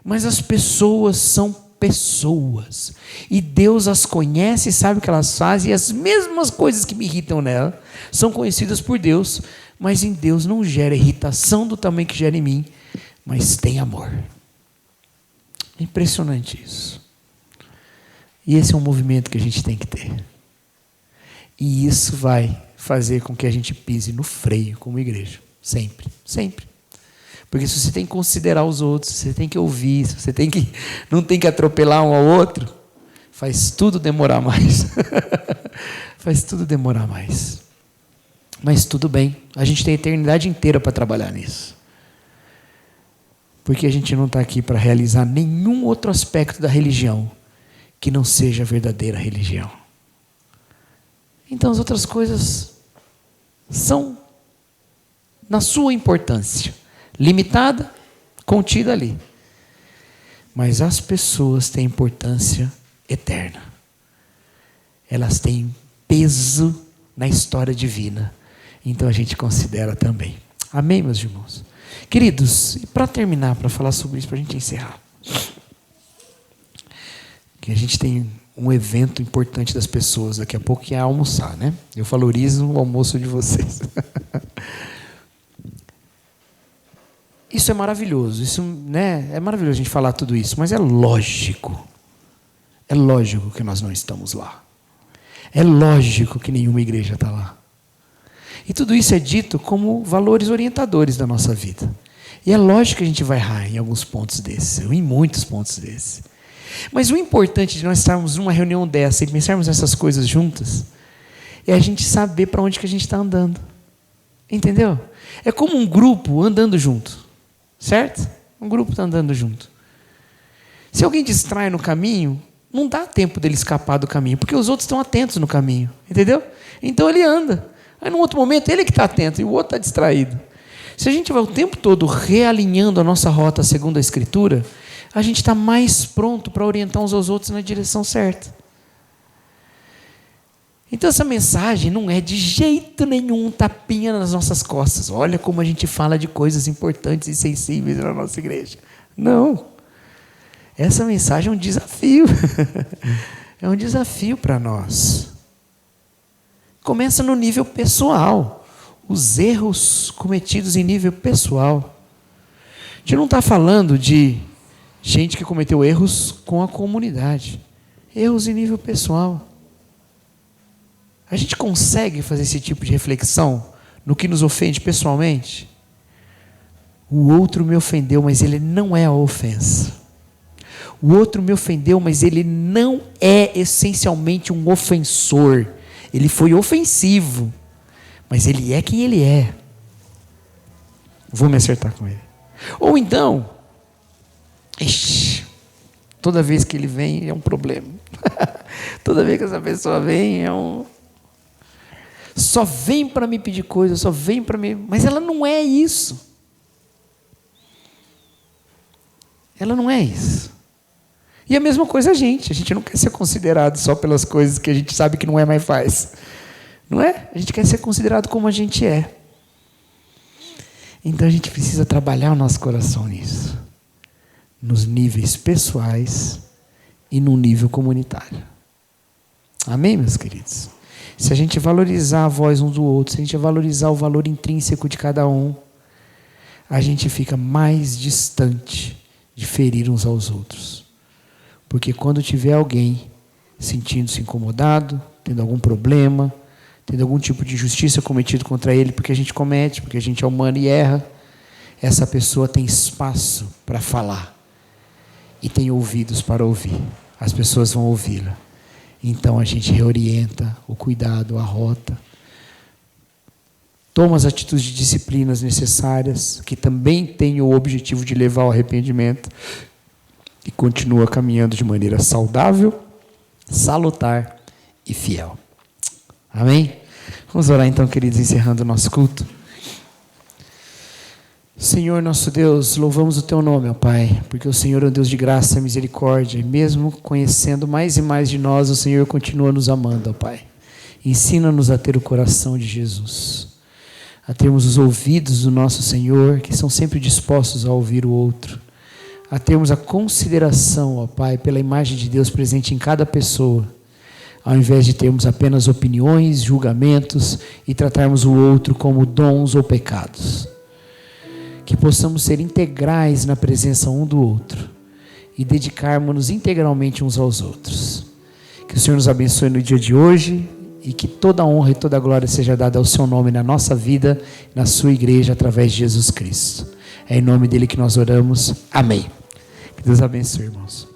Mas as pessoas são pessoas. E Deus as conhece e sabe o que elas fazem, e as mesmas coisas que me irritam nela são conhecidas por Deus, mas em Deus não gera irritação do tamanho que gera em mim, mas tem amor. É impressionante isso. E esse é um movimento que a gente tem que ter. E isso vai fazer com que a gente pise no freio como igreja. Sempre, sempre. Porque se você tem que considerar os outros, você tem que ouvir, você tem que, não tem que atropelar um ao outro, faz tudo demorar mais. Faz tudo demorar mais. Mas tudo bem, a gente tem a eternidade inteira para trabalhar nisso. Porque a gente não está aqui para realizar nenhum outro aspecto da religião que não seja a verdadeira religião. Então as outras coisas são, na sua importância, limitada, contida ali. Mas as pessoas têm importância eterna. elas têm peso na história divina. Então a gente considera também. Amém, meus irmãos? Queridos, e para terminar, para falar sobre isso, para a gente encerrar. Que a gente tem um evento importante das pessoas daqui a pouco, que é almoçar, né? Eu valorizo o almoço de vocês. Isso é maravilhoso, isso, né? É maravilhoso a gente falar tudo isso, mas é lógico que nós não estamos lá. É lógico que nenhuma igreja está lá. E tudo isso é dito como valores orientadores da nossa vida. E é lógico que a gente vai errar em alguns pontos desses, ou em muitos pontos desses. Mas o importante de nós estarmos numa reunião dessa e pensarmos nessas coisas juntas, é a gente saber para onde que a gente está andando. Entendeu? É como um grupo andando junto. Certo? Um grupo está andando junto. Se alguém distrai no caminho, não dá tempo dele escapar do caminho, porque os outros estão atentos no caminho. Entendeu? Então ele anda. Aí num outro momento ele que está atento e o outro está distraído. Se a gente vai o tempo todo realinhando a nossa rota segundo a Escritura, a gente está mais pronto para orientar uns aos outros na direção certa. Então essa mensagem não é de jeito nenhum um tapinha nas nossas costas. Olha como a gente fala de coisas importantes e sensíveis na nossa igreja. Não. Essa mensagem é um desafio. É um desafio para nós. Começa no nível pessoal. Os erros cometidos em nível pessoal. A gente não está falando de gente que cometeu erros com a comunidade. Erros em nível pessoal. A gente consegue fazer esse tipo de reflexão no que nos ofende pessoalmente? O outro me ofendeu, mas ele não é a ofensa. O outro me ofendeu, mas ele não é essencialmente um ofensor. Ele foi ofensivo, mas ele é quem ele é. Vou me acertar com ele. Ou então, toda vez que ele vem é um problema. Toda vez que essa pessoa vem só vem para me pedir coisa, só vem para me... Mas ela não é isso. Ela não é isso. E a mesma coisa a gente não quer ser considerado só pelas coisas que a gente sabe que não é, mas faz. Não é? A gente quer ser considerado como a gente é. Então a gente precisa trabalhar o nosso coração nisso. Nos níveis pessoais e no nível comunitário. Amém, meus queridos? Se a gente valorizar a voz um do outro, se a gente valorizar o valor intrínseco de cada um, a gente fica mais distante de ferir uns aos outros. Porque quando tiver alguém sentindo-se incomodado, tendo algum problema, tendo algum tipo de injustiça cometido contra ele, porque a gente comete, porque a gente é humano e erra, essa pessoa tem espaço para falar e tem ouvidos para ouvir. As pessoas vão ouvi-la. Então a gente reorienta o cuidado, a rota, toma as atitudes de disciplinas necessárias, que também têm o objetivo de levar ao arrependimento, e continua caminhando de maneira saudável, salutar e fiel. Amém? Vamos orar então, queridos, encerrando o nosso culto. Senhor nosso Deus, louvamos o Teu nome, ó Pai, porque o Senhor é um Deus de graça e misericórdia, e mesmo conhecendo mais e mais de nós, o Senhor continua nos amando, ó Pai. Ensina-nos a ter o coração de Jesus, a termos os ouvidos do nosso Senhor, que são sempre dispostos a ouvir o outro, a termos a consideração, ó Pai, pela imagem de Deus presente em cada pessoa, ao invés de termos apenas opiniões, julgamentos e tratarmos o outro como dons ou pecados. Que possamos ser integrais na presença um do outro e dedicarmos-nos integralmente uns aos outros. Que o Senhor nos abençoe no dia de hoje e que toda a honra e toda a glória seja dada ao Seu nome na nossa vida, na Sua igreja, através de Jesus Cristo. É em nome dele que nós oramos. Amém. Que Deus abençoe, irmãos.